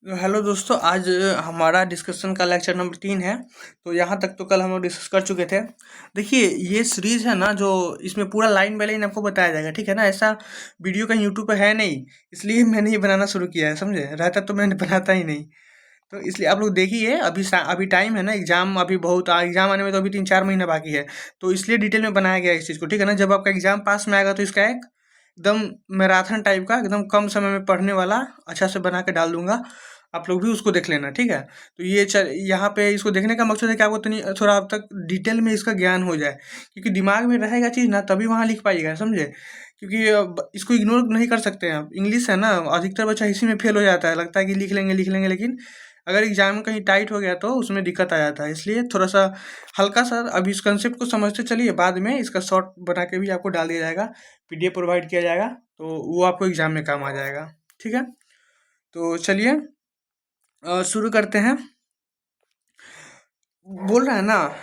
Hello दोस्तों, आज हमारा डिस्कशन का लेक्चर नंबर 3 है। तो यहाँ तक तो कल हम लोग डिस्कस कर चुके थे। देखिए, ये सीरीज़ है ना, जो इसमें पूरा लाइन बाय लाइन आपको बताया जाएगा, ठीक है ना। ऐसा वीडियो कहीं यूट्यूब पे है नहीं, इसलिए मैंने ये बनाना शुरू किया है, समझे। रहता तो मैंने बनाता ही नहीं। तो इसलिए आप लोग देखिए, अभी टाइम है ना, एग्जाम अभी बहुत एग्जाम आने में तो अभी 3-4 महीना बाकी है। तो इसलिए डिटेल में बनाया गया है इस चीज़ को, ठीक है ना। जब आपका एग्जाम पास में आएगा तो इसका एक एकदम मैराथन टाइप का, एकदम कम समय में पढ़ने वाला अच्छा से बना के डाल दूंगा। आप लोग भी उसको देख लेना, ठीक है। तो यहाँ पे इसको देखने का मकसद है कि आपको थोड़ा अब तक डिटेल में इसका ज्ञान हो जाए, क्योंकि दिमाग में रहेगा चीज़ ना, तभी वहाँ लिख पाइएगा, समझे। क्योंकि इसको इग्नोर नहीं कर सकते हैं आप। इंग्लिश है ना, अधिकतर बच्चा इसी में फेल हो जाता है, लगता है कि लिख लेंगे, लेकिन अगर एग्जाम कहीं टाइट हो गया तो उसमें दिक्कत आ जाता है। इसलिए थोड़ा सा हल्का सा अभी इस कंसेप्ट को समझते चलिए, बाद में इसका शॉर्ट बना के भी आपको डाल दिया जाएगा, पीडीएफ प्रोवाइड किया जाएगा, तो वो आपको एग्जाम में काम आ जाएगा, ठीक है। तो चलिए शुरू करते हैं। बोल रहा है ना,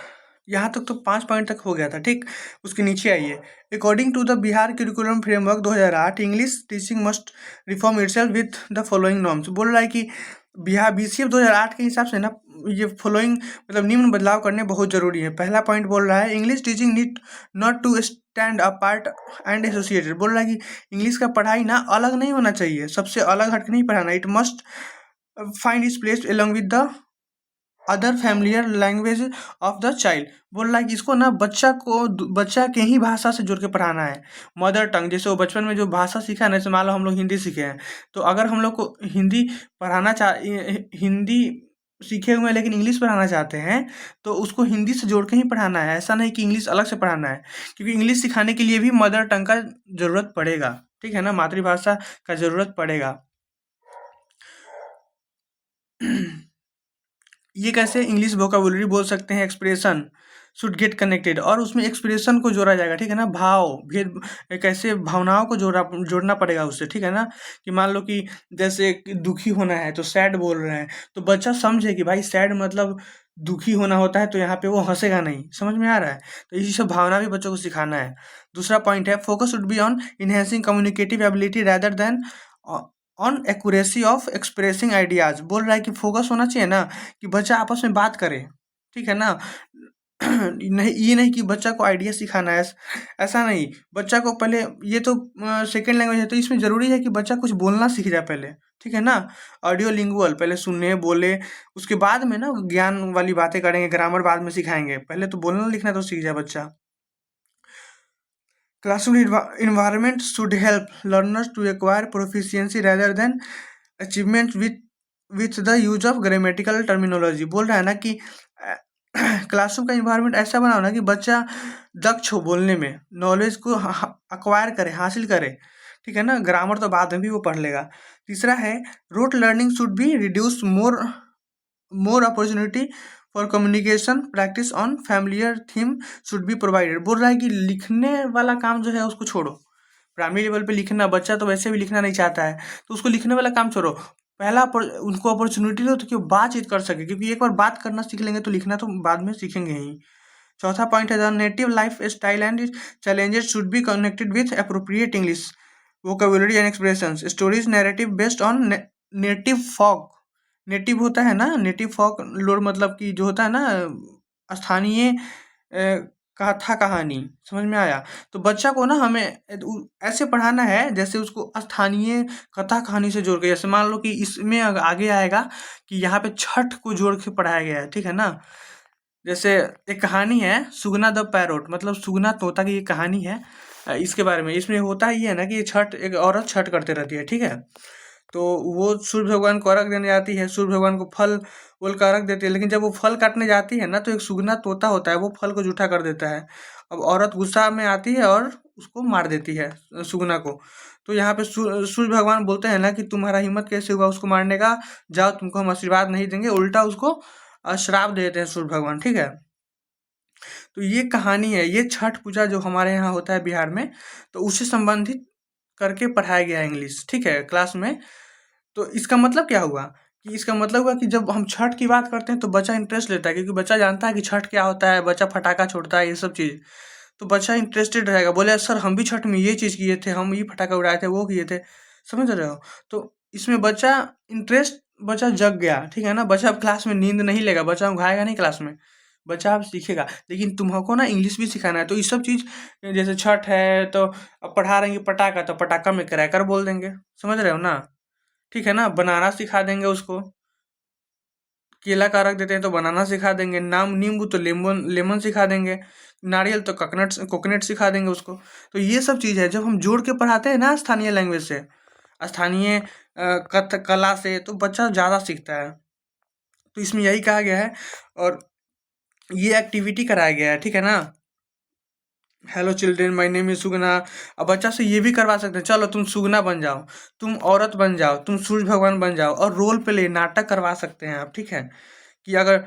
यहाँ तक तो 5 पॉइंट तक हो गया था, ठीक। उसके नीचे आइए। According to the Bihar curriculum framework 2008, English teaching must reform itself with the following norms. बोल रहा है कि बिहार बीसीएफ 2008 के हिसाब से ना, ये फॉलोइंग मतलब निम्न बदलाव करने बहुत जरूरी है। पहला पॉइंट बोल रहा है, English teaching need not to stand apart and associated. बोल रहा है कि इंग्लिश का पढ़ाई ना अलग नहीं होना चाहिए, सबसे अलग हटके नहीं पढ़ाना। It must find its place along with the other familiar language of the child. बोल रहा है कि इसको ना बच्चा के ही भाषा से जोड़ के पढ़ाना है। मदर टंग, जैसे वो बचपन में जो भाषा सीखा है ना, जैसे मान लो हम लोग हिंदी सीखे हैं, तो अगर हम लोग को हिंदी सीखे हुए हैं लेकिन इंग्लिश पढ़ाना चाहते हैं, तो उसको हिंदी से जोड़ के ही पढ़ाना है। ऐसा नहीं कि इंग्लिश अलग से पढ़ाना है, क्योंकि इंग्लिश सिखाने के लिए भी मदर टंग का जरूरत पड़ेगा, ठीक है ना, मातृभाषा का जरूरत पड़ेगा। ये कैसे इंग्लिश वोकाबुलरी बोल सकते हैं, एक्सप्रेशन शुड गेट कनेक्टेड, और उसमें एक्सप्रेशन को जोड़ा जाएगा, ठीक है ना। कैसे भावनाओं को जोड़ना पड़ेगा उससे, ठीक है ना। कि मान लो कि जैसे कि दुखी होना है तो सैड बोल रहे हैं, तो बच्चा समझे कि भाई सैड मतलब दुखी होना होता है, तो यहाँ पे वो हंसेगा नहीं। समझ में आ रहा है। तो इसी सब भावना भी बच्चों को सिखाना है। दूसरा पॉइंट है, focus should be on enhancing communicative ability rather than on accuracy of expressing ideas. बोल रहा है कि फोकस होना चाहिए ना, कि बच्चा आपस में बात करे, ठीक है ना। नहीं, ये नहीं कि बच्चा को आइडिया सिखाना है, ऐसा नहीं। बच्चा को पहले, ये तो सेकेंड लैंग्वेज है, तो इसमें जरूरी है कि बच्चा कुछ बोलना सीख जाए पहले, ठीक है ना। ऑडियो लिंगुअल, पहले सुनने बोले, उसके बाद में ना ज्ञान वाली बातें करेंगे, ग्रामर बाद में सिखाएंगे, पहले तो बोलना लिखना तो सीख जाए बच्चा। Classroom environment should help learners to acquire proficiency rather than achievement with the use of grammatical terminology। बोल रहा है ना कि क्लासरूम का इन्वायरमेंट ऐसा बनाओ ना कि बच्चा दक्ष हो बोलने में, नॉलेज को अक्वायर करे, हासिल करे, ठीक है ना। ग्रामर तो बाद में भी वो पढ़ लेगा। तीसरा है, rote learning should be reduce more opportunity for communication practice on familiar theme should be provided. बोल रहा है कि लिखने वाला काम जो है उसको छोड़ो। प्राइमरी लेवल पे लिखना, बच्चा तो वैसे भी लिखना नहीं चाहता है, तो उसको लिखने वाला काम छोड़ो। उनको अपॉर्चुनिटी दो, तो कि वो बातचीत कर सके, क्योंकि एक बार बात करना सीख लेंगे तो लिखना तो बाद में सीखेंगे ही। चौथा पॉइंट है, the native life style and challenges should be connected with appropriate English vocabulary and expressions. Stories narrative based on native folk. Native होता है ना, नेटिव फॉक लोर, मतलब कि जो होता है ना, स्थानीय कथा कहानी। समझ में आया। तो बच्चा को ना हमें ऐसे पढ़ाना है जैसे उसको स्थानीय कथा कहानी से जोड़ के, जैसे मान लो कि इसमें आगे आएगा कि यहाँ पे छठ को जोड़ के पढ़ाया गया है, ठीक है ना। जैसे एक कहानी है, सुगना द पैरोट, मतलब सुगना तोता की ये कहानी है। इसके बारे में इसमें होता ही है ना कि एक औरत छठ करते रहती है, ठीक है। तो वो सूर्य भगवान को अर्घ देने जाती है, सूर्य भगवान को फल बोल कर अर्घ देती है, लेकिन जब वो फल काटने जाती है ना, तो एक सुगना तोता होता है, वो फल को जूठा कर देता है। अब औरत गुस्सा में आती है और उसको मार देती है, सुगना को। तो यहाँ पे सूर्य भगवान बोलते हैं ना कि तुम्हारा हिम्मत कैसे हुआ उसको मारने का, जाओ तुमको हम आशीर्वाद नहीं देंगे, उल्टा उसको श्राप दे देते हैं सूर्य भगवान, ठीक है। तो ये कहानी है, ये छठ पूजा जो हमारे यहाँ होता है बिहार में, तो उससे संबंधित करके पढ़ाया गया है इंग्लिश, ठीक है, क्लास में। तो इसका मतलब क्या हुआ, कि इसका मतलब हुआ कि जब हम छठ की बात करते हैं तो बच्चा इंटरेस्ट लेता है, क्योंकि बच्चा जानता है कि छठ क्या होता है, बच्चा फटाका छोड़ता है, ये सब चीज़। तो बच्चा इंटरेस्टेड रहेगा, बोले सर हम भी छठ में ये चीज़ किए थे, हम ये फटाका उड़ाए थे, वो किए थे। समझ रहे हो। तो इसमें बच्चा इंटरेस्ट बच्चा जग गया, ठीक है ना, बच्चा अब क्लास में नींद नहीं लेगा, बच्चा अब खाएगा नहीं क्लास में, बच्चा अब सीखेगा। लेकिन तुमको ना इंग्लिश भी सिखाना है, तो ये सब चीज़ जैसे छठ है तो अब पढ़ा रहे हैं पटाखा, तो पटाखा में क्रैकर बोल देंगे, समझ रहे हो ना, ठीक है ना, बनाना सिखा देंगे उसको, केला का रख देते हैं तो बनाना सिखा देंगे, नाम नींबू तो लेमन लेमन सिखा देंगे, नारियल तो कोकोनट कोकोनट सिखा देंगे उसको। तो ये सब चीज़ है, जब हम जोड़ के पढ़ाते हैं ना स्थानीय लैंग्वेज से, स्थानीय कला से, तो बच्चा ज़्यादा सीखता है। तो इसमें यही कहा गया है, और ये एक्टिविटी कराया गया है, ठीक है ना। Hello children, my name is Sugna. अब बच्चा से ये भी करवा सकते हैं, चलो तुम सुगना बन जाओ, तुम औरत बन जाओ, तुम सूर्य भगवान बन जाओ, और रोल प्ले नाटक करवा सकते हैं आप, ठीक है, कि अगर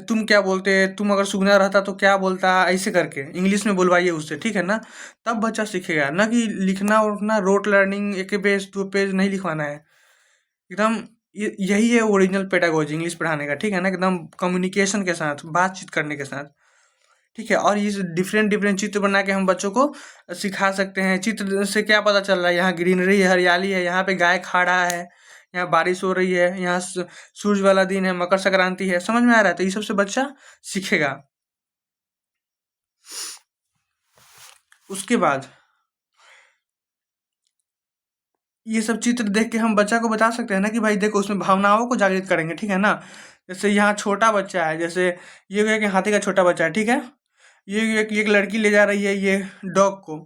तुम क्या बोलते, तुम अगर सुगना रहता तो क्या बोलता, ऐसे करके इंग्लिश में बुलवाइए उससे, ठीक है ना, तब बच्चा सीखेगा ना, कि लिखना उठना रोट लर्निंग एक पेज 2 पेज नहीं लिखवाना है, एकदम यही है ओरिजिनल पेडागोजी इंग्लिश पढ़ाने का, ठीक है ना, एकदम कम्युनिकेशन के साथ, बातचीत करने के साथ, ठीक है। और ये डिफरेंट डिफरेंट चित्र बना के हम बच्चों को सिखा सकते हैं। चित्र से क्या पता चल रहा है, यहाँ ग्रीनरी है, हरियाली है, यहाँ पे गाय खा रहा है, यहाँ बारिश हो रही है, यहाँ सूरज वाला दिन है, मकर संक्रांति है, समझ में आ रहा है, तो ये सबसे बच्चा सीखेगा। उसके बाद ये सब चित्र देख के हम बच्चा को बता सकते हैं ना, कि भाई देखो उसमें भावनाओं को जागृत करेंगे, ठीक है ना। जैसे यहाँ छोटा बच्चा है, जैसे ये है कि हाथी का छोटा बच्चा है, ठीक है, ये एक लड़की ले जा रही है ये डॉग को,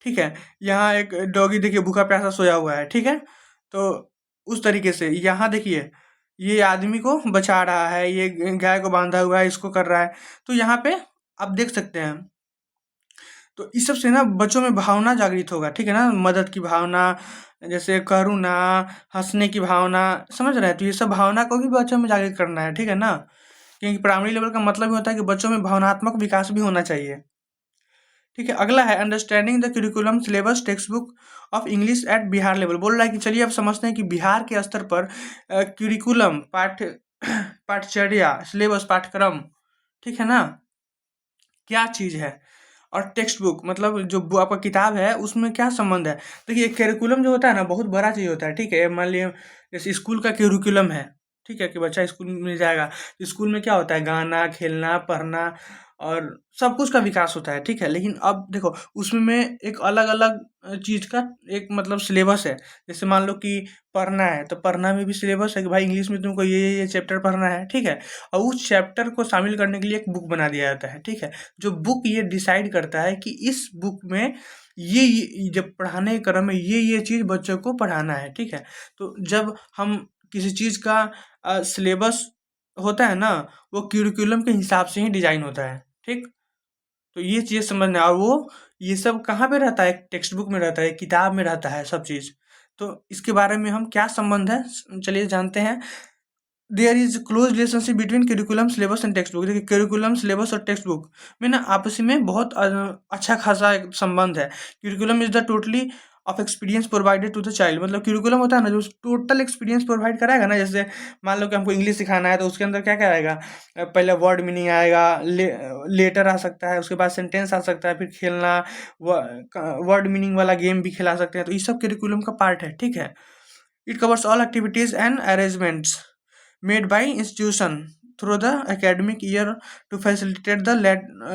ठीक है, यहाँ एक डॉगी देखिए भूखा प्यासा सोया हुआ है, ठीक है, तो उस तरीके से यहाँ देखिए ये आदमी को बचा रहा है, ये गाय को बांधा हुआ है, इसको कर रहा है, तो यहाँ पे आप देख सकते हैं। तो इस सब से ना बच्चों में भावना जागृत होगा, ठीक है ना, मदद की भावना, जैसे करुणा, हंसने की भावना, समझ रहे हैं, तो ये सब भावना को भी बच्चों में जागृत करना है, ठीक है ना, क्योंकि प्राइमरी लेवल का मतलब ही होता है कि बच्चों में भावनात्मक विकास भी होना चाहिए, ठीक है। अगला है understanding the curriculum syllabus text book of English at Bihar level, बोल रहा है कि चलिए अब समझते हैं कि बिहार के स्तर पर करिकुलम पाठ्यचर्या सिलेबस पाठ्यक्रम, ठीक है ना, क्या चीज़ है, और टेक्स्ट बुक मतलब जो आपका किताब है उसमें क्या संबंध है। देखिए करिकुलम जो होता है ना बहुत बड़ा चीज़ होता है, ठीक है, मान लिया जैसे स्कूल का करिकुलम है, ठीक है, कि बच्चा स्कूल में जाएगा, स्कूल में क्या होता है, गाना, खेलना, पढ़ना, और सब कुछ का विकास होता है, ठीक है। लेकिन अब देखो उसमें एक अलग अलग चीज़ का एक मतलब सिलेबस है। जैसे मान लो कि पढ़ना है, तो पढ़ना में भी सिलेबस है कि भाई इंग्लिश में तुमको ये चैप्टर पढ़ना है, ठीक है, और उस चैप्टर को शामिल करने के लिए एक बुक बना दिया जाता है, ठीक है, जो बुक ये डिसाइड करता है कि इस बुक में ये जब पढ़ाने के क्रम में ये चीज़ बच्चों को पढ़ाना है, ठीक है। तो जब हम किसी चीज़ का सिलेबस होता है ना, वो करिकुलम के हिसाब से ही डिजाइन होता है, ठीक। तो ये चीज़ समझना है, और वो ये सब कहाँ पे रहता है, टेक्स्ट बुक में रहता है, किताब में रहता है सब चीज़। तो इसके बारे में हम क्या संबंध है, चलिए जानते हैं। There is close relationship between curriculum syllabus and text book. देखिए करिकुलम सिलेबस और टेक्स्ट बुक में ना आपसी में बहुत अच्छा खासा एक संबंध है। Curriculum is the totally of experience provided to the child, मतलब करिकुलम होता है ना जो टोटल एक्सपीरियंस प्रोवाइड कराएगा ना। जैसे मान लो कि हमको इंग्लिश सिखाना है, तो उसके अंदर क्या क्या आएगा, पहले वर्ड मीनिंग आएगा, लेटर आ सकता है, उसके बाद सेंटेंस आ सकता है, फिर खेलना, वर्ड मीनिंग वाला गेम भी खिला सकते हैं, तो ये सब करिकुलम का पार्ट है, ठीक है। It covers all activities and arrangements made by institution through the academic year to facilitate the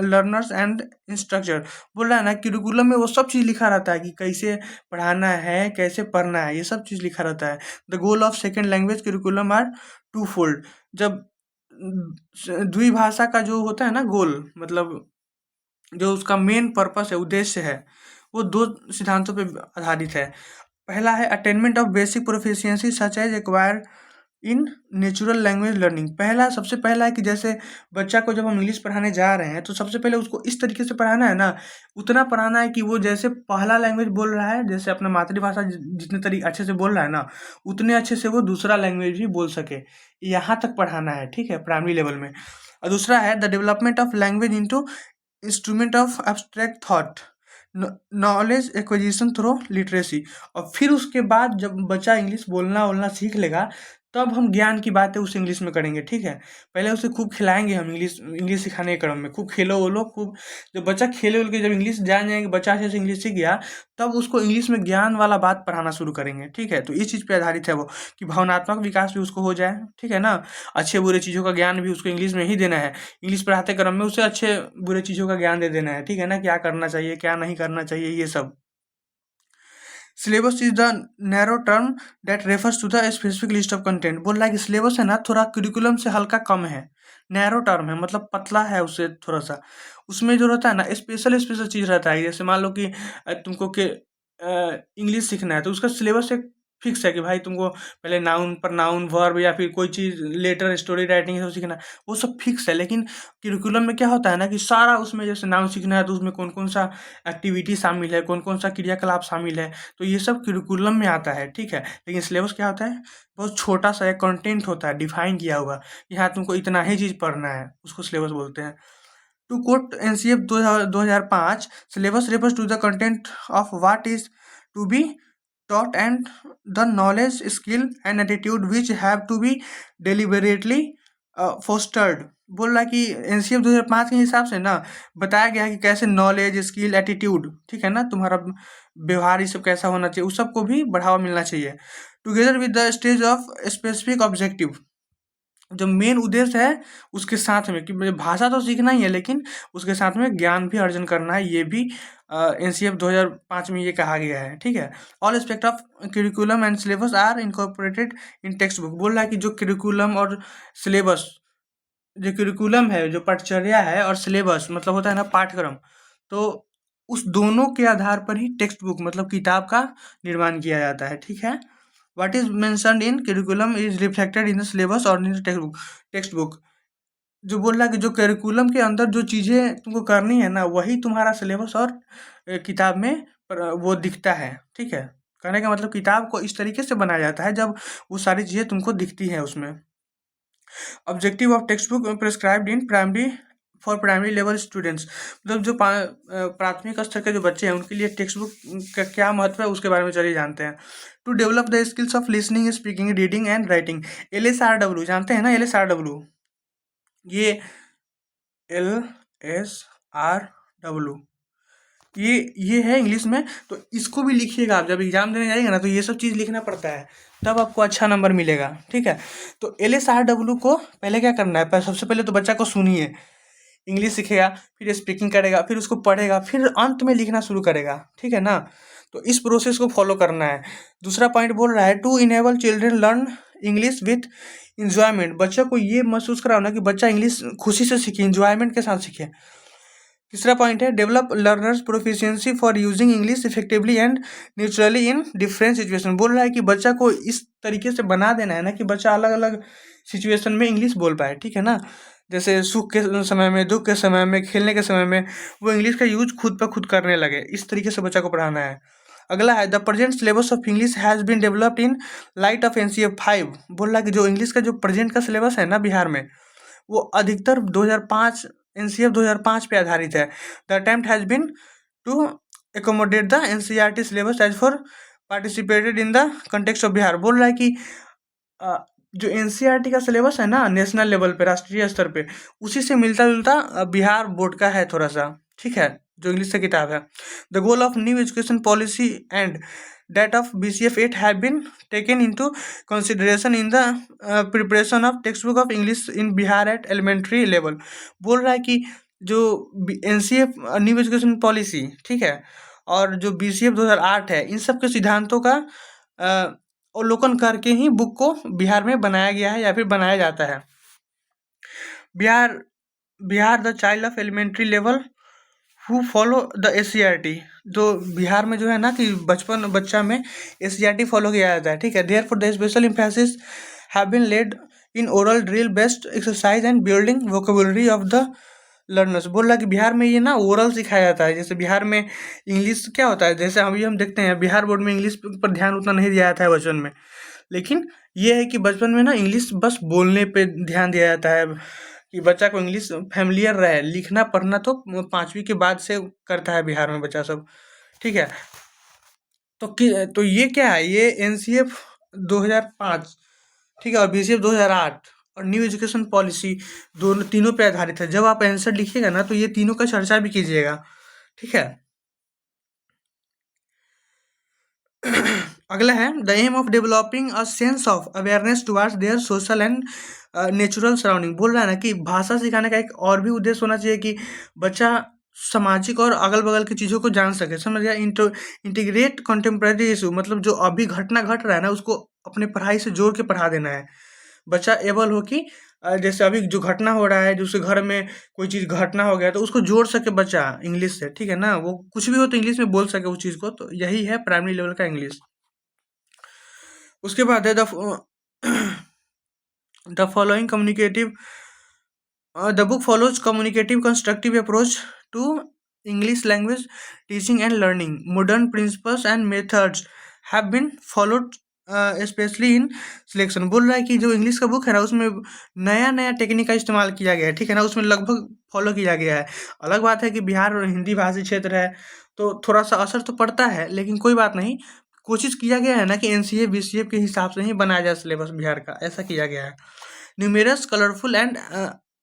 learners and instructor। बोल रहा है ना करिकुलम में वो सब चीज़ लिखा रहता है कि कैसे पढ़ाना है, कैसे पढ़ना है, ये सब चीज़ लिखा रहता है। The goal of second language curriculum are two fold. जब द्विभाषा का जो होता है ना गोल, मतलब जो उसका मेन पर्पस है, उद्देश्य है, वो दो सिद्धांतों पे आधारित है। पहला है attainment of basic proficiency such as acquire in natural language learning. पहला सबसे पहला है कि जैसे बच्चा को जब हम इंग्लिश पढ़ाने जा रहे हैं, तो सबसे पहले उसको इस तरीके से पढ़ाना है ना, उतना पढ़ाना है कि वो जैसे पहला लैंग्वेज बोल रहा है, जैसे अपना मातृभाषा जितने तरीके अच्छे से बोल रहा है ना, उतने अच्छे से वो दूसरा लैंग्वेज भी बोल सके, यहाँ तक पढ़ाना है, ठीक है, प्राइमरी लेवल में। और दूसरा है the development of language into instrument of abstract thought, knowledge acquisition through literacy. और फिर उसके बाद जब बच्चा इंग्लिश बोलना सीख लेगा, तब हम ज्ञान की बातें उसे इंग्लिश में करेंगे, ठीक है। पहले उसे खूब खिलाएंगे हम इंग्लिश इंग्लिश सिखाने के क्रम में, खूब खेलो वो लोग खूब। जब बच्चा खेले उल के जब इंग्लिश जान जाएंगे, बच्चा अच्छे से इंग्लिश सीख गया, तब उसको इंग्लिश में ज्ञान वाला बात पढ़ाना शुरू करेंगे, ठीक है। तो इस चीज़ पे आधारित है वो, कि भावनात्मक विकास भी उसको हो जाए, ठीक है ना। अच्छे बुरे चीज़ों का ज्ञान भी उसको इंग्लिश में ही देना है। इंग्लिश पढ़ाते क्रम में उसे अच्छे बुरे चीज़ों का ज्ञान दे देना है, ठीक है ना, क्या करना चाहिए क्या नहीं करना चाहिए ये सब। Syllabus is the narrow term that refers to the specific list of content. बोल रहा है कि सिलेबस है ना थोड़ा करिकुलम से हल्का कम है, नैरो टर्म है, मतलब पतला है उससे थोड़ा सा। उसमें जो रहता है ना स्पेशल स्पेशल चीज़ रहता है, जैसे मान लो कि तुमको के इंग्लिश सीखना है तो उसका सिलेबस एक फिक्स है कि भाई तुमको पहले नाउन पर नाउन वर्ब या फिर कोई चीज़ लेटर स्टोरी राइटिंग सब सीखना है, वो सब फिक्स है। लेकिन करिकुलम में क्या होता है ना कि सारा उसमें जैसे नाउन सीखना है तो उसमें कौन कौन सा एक्टिविटी शामिल है, कौन कौन सा क्रियाकलाप शामिल है, तो ये सब करिकुलम में आता है, ठीक है। लेकिन सिलेबस क्या होता है, बहुत छोटा सा एक कंटेंट होता है डिफाइन किया हुआ, कि हाँ तुमको इतना ही चीज़ पढ़ना है, उसको सिलेबस बोलते हैं। To quote NCF 2005, syllabus refers to the content of what is to be taught and the knowledge, skill and attitude which have to be deliberately fostered। बोल रहा है कि एनसीएफ 2005 के हिसाब से ना बताया गया है कि कैसे नॉलेज स्किल एटीट्यूड, ठीक है ना, तुम्हारा व्यवहार ये सब कैसा होना चाहिए, उस सब को भी बढ़ावा मिलना चाहिए। Together with the stage of specific objective, जो मेन उद्देश्य है उसके साथ में, कि मुझे भाषा तो सीखना ही है लेकिन उसके साथ में ज्ञान भी अर्जन करना है, ये भी एनसीएफ 2005 में ये कहा गया है, ठीक है। All aspect of curriculum and syllabus are incorporated in text book. बोल रहा है कि जो करिकुलम और सिलेबस, जो करिकुलम है जो पाठचर्या है और सिलेबस मतलब होता है ना पाठ्यक्रम, तो उस दोनों के आधार पर ही टेक्स्ट बुक मतलब किताब का निर्माण किया जाता है, ठीक है। What is mentioned in curriculum is reflected in the syllabus और इन द टेक्स्ट बुक। जो बोल रहा है कि जो करिकुलम के अंदर जो चीज़ें तुमको करनी है ना वही तुम्हारा सिलेबस और किताब में वो दिखता है, ठीक है। कहने का मतलब किताब को इस तरीके से बनाया जाता है जब वो सारी चीज़ें तुमको दिखती हैं उसमें। Objective of text book prescribed in primary for primary level students, मतलब जो प्राथमिक स्तर के जो बच्चे हैं उनके लिए टेक्स्ट बुक का क्या महत्व है उसके बारे में चलिए जानते हैं। To develop the skills of listening speaking reading and writing. LSRW जानते हैं ना, LSRW, ये LSRW ये है इंग्लिश में। तो इसको भी लिखिएगा, आप जब एग्जाम देने जाइएगा ना तो ये सब चीज़ लिखना पड़ता है, तब आपको अच्छा नंबर मिलेगा, ठीक है। तो LSRW को पहले क्या करना है, सबसे पहले तो बच्चा को सुनिए, इंग्लिश सीखेगा, फिर स्पीकिंग करेगा, फिर उसको पढ़ेगा, फिर अंत में लिखना शुरू करेगा, ठीक है ना। तो इस प्रोसेस को फॉलो करना है। दूसरा पॉइंट बोल रहा है to enable children learn English with enjoyment. बच्चा को ये महसूस कराओ ना कि बच्चा इंग्लिश खुशी से सीखे, इंजॉयमेंट के साथ सीखे। तीसरा पॉइंट है develop learners proficiency for using English effectively and naturally in different situation. बोल रहा है कि बच्चा को इस तरीके से बना देना है ना कि बच्चा अलग अलग सिचुएशन में इंग्लिश बोल पाए, ठीक है ना। जैसे सुख के समय में, दुख के समय में, खेलने के समय में वो इंग्लिश का यूज खुद ब खुद करने लगे, इस तरीके से बच्चा को पढ़ाना है। अगला है the present syllabus of English has been developed in light of NCF 5। बोल रहा है कि जो इंग्लिश का जो प्रेजेंट का सिलेबस है ना बिहार में, वो अधिकतर 2005 NCF 2005 पे आधारित है। The attempt has been to accommodate the NCERT syllabus as for participated in the context of Bihar. बोल रहा है कि जो NCERT का सिलेबस है ना नेशनल लेवल पे, राष्ट्रीय स्तर पे, उसी से मिलता जुलता बिहार बोर्ड का है थोड़ा सा, ठीक है, जो इंग्लिश से किताब है। The goal of new education policy and that of BCF 8 have been taken into consideration in the preparation of textbook of English in Bihar at elementary level। बोल रहा है कि जो NCF न्यू एजुकेशन पॉलिसी, ठीक है, और जो BCF 2008 है, इन सब के सिद्धांतों का अवलोकन करके ही बुक को बिहार में बनाया गया है या फिर बनाया जाता है। Bihar Bihar the child of elementary level who follow the SCERT। जो बिहार में जो है ना कि बच्चा में SCERT फॉलो किया जाता है, ठीक है। Therefore the special emphasis have been laid in oral drill based exercise and building vocabulary of the learners. बोल रहा कि बिहार में ये ना ओरल सिखाया जाता है। जैसे बिहार में इंग्लिश क्या होता है, जैसे अभी हम देखते हैं बिहार बोर्ड में इंग्लिश पर ध्यान उतना नहीं दिया जाता है बचपन में, लेकिन ये है कि बचपन में ना इंग्लिश बस बोलने पे ध्यान दिया जाता है कि बच्चा को इंग्लिश फैमिलियर रहे, लिखना पढ़ना तो 5वीं के बाद से करता है बिहार में बच्चा सब, ठीक है। तो ये क्या है, ये NCF 2005 ठीक है, और BCF 2008 और न्यू एजुकेशन पॉलिसी दोनों तीनों पे आधारित है। जब आप आंसर लिखिएगा ना तो ये तीनों का चर्चा भी कीजिएगा, ठीक है। अगला है the aim of developing a sense of awareness towards their social and natural surrounding. बोल रहा है ना कि भाषा सिखाने का एक और भी उद्देश्य होना चाहिए कि बच्चा सामाजिक और अगल बगल की चीज़ों को जान सके, समझ गया। इंटीग्रेट कंटेम्प्रेरी इशू, मतलब जो अभी घटना घट रहा है ना उसको अपने पढ़ाई से जोड़ के पढ़ा देना है। बच्चा एबल हो कि जैसे अभी जो घटना हो रहा है, दूसरे घर में कोई चीज़ घटना हो गया तो उसको जोड़ सके बच्चा इंग्लिश से, ठीक है ना। वो कुछ भी हो तो इंग्लिश में बोल सके उस चीज़ को, तो यही है प्राइमरी लेवल का इंग्लिश। उसके बाद है the following communicative the book follows communicative constructive approach to English language teaching and learning. Modern principles and methods have been followed specially in selection. बोल रहा है कि जो इंग्लिश का बुक है ना उसमें नया नया टेक्निक का इस्तेमाल किया गया है, ठीक है ना। उसमें लगभग फॉलो किया गया है। अलग बात है कि बिहार और हिंदी भाषी क्षेत्र है तो थोड़ा सा असर तो पड़ता है, लेकिन कोई बात नहीं। कोशिश किया गया है ना कि NCA BCF के हिसाब से ही बनाया जाए सिलेबस बिहार का, ऐसा किया गया है। Numerous colourful and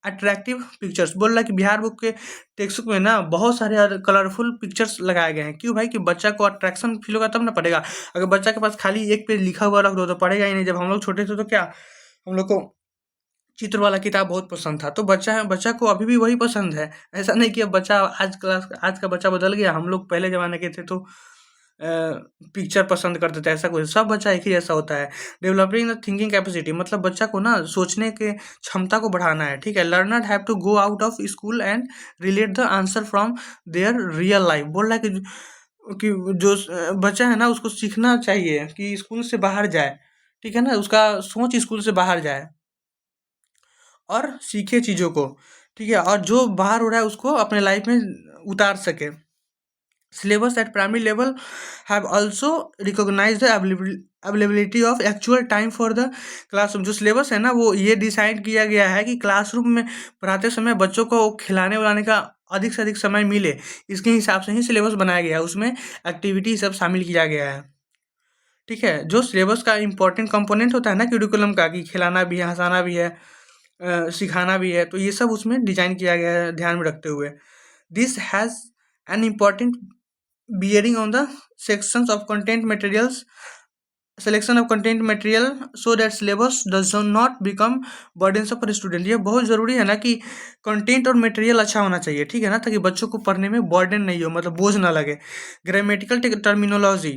attractive pictures. बोल रहा है कि बिहार बुक के टेक्स्ट बुक में ना बहुत सारे कलरफुल पिक्चर्स लगाए गए हैं। क्यों भाई? कि बच्चा को अट्रैक्शन फील होगा तब ना पढ़ेगा। अगर बच्चा के पास खाली एक पेज लिखा हुआ रख दो तो पढ़ेगा ही नहीं। जब हम लोग छोटे थे तो क्या, हम लोग को चित्र वाला किताब बहुत पसंद था, तो बच्चा को अभी भी वही पसंद है। ऐसा नहीं कि अब बच्चा आज का बच्चा बदल गया। हम लोग पहले ज़माने के थे तो पिक्चर पसंद करते थे, ऐसा कुछ। सब बच्चा एक ही जैसा होता है। डेवलपिंग द थिंकिंग कैपेसिटी, मतलब बच्चा को ना सोचने के क्षमता को बढ़ाना है, ठीक है। Learner have to go out of school and relate the answer from their real life. बोल रहा है कि जो बच्चा है ना उसको सीखना चाहिए कि स्कूल से बाहर जाए, ठीक है ना। उसका सोच स्कूल से बाहर जाए और सीखे चीज़ों को, ठीक है। और जो बाहर हो रहा है उसको अपने लाइफ में उतार सके। Syllabus at primary level have also recognized the availability of actual time for the classroom। जो सिलेबस है ना वो ये डिसाइड किया गया है कि क्लासरूम में पढ़ाते समय बच्चों को खिलाने उलाने का अधिक से अधिक समय मिले, इसके हिसाब से ही सिलेबस बनाया गया है। उसमें एक्टिविटी सब शामिल किया गया है, ठीक है। जो सिलेबस का इम्पोर्टेंट कंपोनेंट होता है ना करिकुलम का, कि खिलाना भी है, हंसाना भी है, सिखाना भी है, तो ये सब उसमें डिजाइन किया गया है ध्यान में रखते हुए। This has an important bearing on the sections of content materials selection of content material so that syllabus does not become burdensome for student। ये बहुत ज़रूरी है ना कि कंटेंट और मटेरियल अच्छा होना चाहिए, ठीक है ना, ताकि बच्चों को पढ़ने में बर्डन नहीं हो, मतलब बोझ ना लगे। ग्रामेटिकल टर्मिनोलॉजी,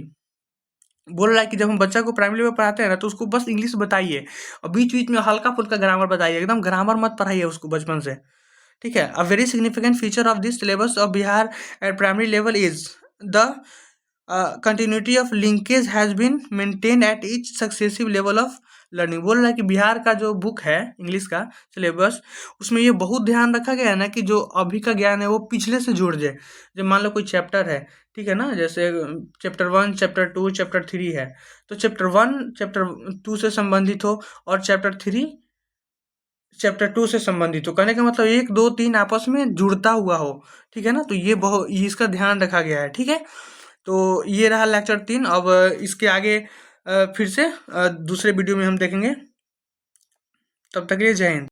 बोल रहा है कि जब हम बच्चा को प्राइमरी में पढ़ाते हैं ना तो उसको बस इंग्लिश बताइए और बीच बीच में हल्का फुल्का ग्रामर बताइए, एकदम ग्रामर मत पढ़ाइए उसको बचपन से, ठीक है। A very significant feature of this syllabus of Bihar at primary level is the continuity of linkage has been maintain at each successive level of learning. बोल रहा है कि बिहार का जो बुक है इंग्लिश का सिलेबस, उसमें ये बहुत ध्यान रखा गया है ना कि जो अभी का ज्ञान है वो पिछले से जुड़ जाए। जब मान लो कोई चैप्टर है, ठीक है ना, जैसे चैप्टर 1, चैप्टर 2, चैप्टर 3 है, तो चैप्टर 1 चैप्टर 2 से संबंधित हो और चैप्टर 3 चैप्टर 2 से संबंधित हो। कहने का मतलब 1, 2, 3 आपस में जुड़ता हुआ हो, ठीक है ना। तो ये बहुत इसका ध्यान रखा गया है, ठीक है। तो ये रहा लेक्चर 3। अब इसके आगे फिर से दूसरे वीडियो में हम देखेंगे। तब तक के लिए जय हिंद।